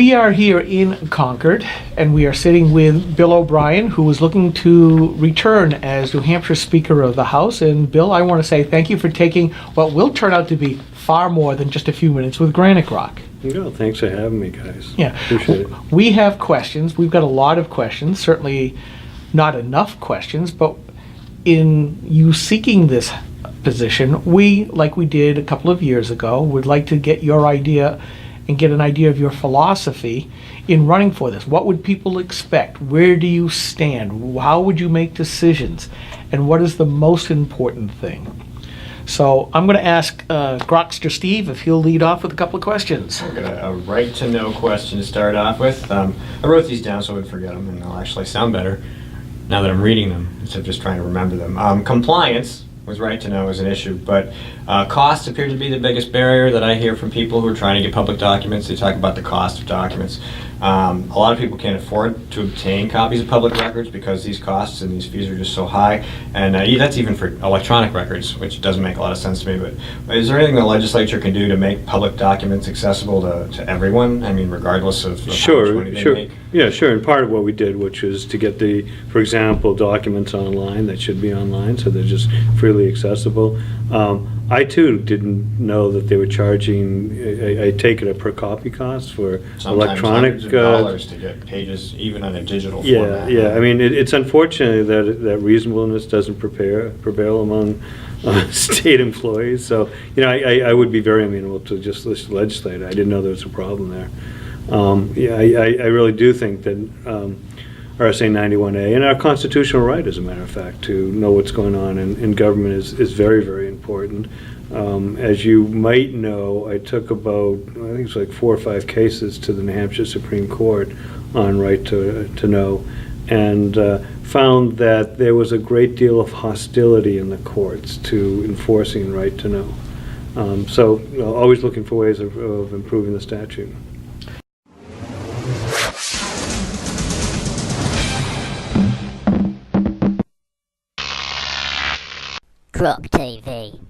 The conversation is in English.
We are here in Concord, and we are sitting with Bill O'Brien, who is looking to return as New Hampshire Speaker of the House. And Bill, I want to say thank you for taking what will turn out to be far more than just a few minutes with Granite Rock. No, thanks for having me, guys. Yeah. Appreciate it. We have questions. We've got a lot of questions, certainly not enough questions, but in you seeking this position, we, like we did a couple of years ago, would like to get your idea and get an idea of your philosophy in running for this. What would people expect? Where do you stand? How would you make decisions? And what is the most important thing? So I'm going to ask Grokster Steve if he'll lead off with a couple of questions. I've got a right-to-know question to start off with. I wrote these down so I would forget them, and they'll actually sound better now that I'm reading them instead of just trying to remember them. Compliance was right to know is an issue, but costs appear to be the biggest barrier that I hear from people who are trying to get public documents. They talk about the cost of documents. A lot of people can't afford to obtain copies of public records because these costs and these fees are just so high, and that's even for electronic records, which doesn't make a lot of sense to me. But is there anything the legislature can do to make public documents accessible to everyone? I mean, regardless of how much money they make? Yeah, sure. And part of what we did, which was to get for example, documents online that should be online, so they're just freely accessible. I too didn't know that they were charging. I take it a per copy cost for Sometimes electronic. Hundreds of dollars to get pages, even on a digital Yeah, format. yeah. I mean, it's unfortunate that reasonableness doesn't prevail among state employees. So, I would be very amenable to just legislate. I didn't know there was a problem there. I really do think that RSA 91A and our constitutional right, as a matter of fact, to know what's going on in government is very, very important. As you might know, I took about, I think it's like 4 or 5 cases to the New Hampshire Supreme Court on right to know, and found that there was a great deal of hostility in the courts to enforcing right to know. So always looking for ways of improving the statute. Grok TV.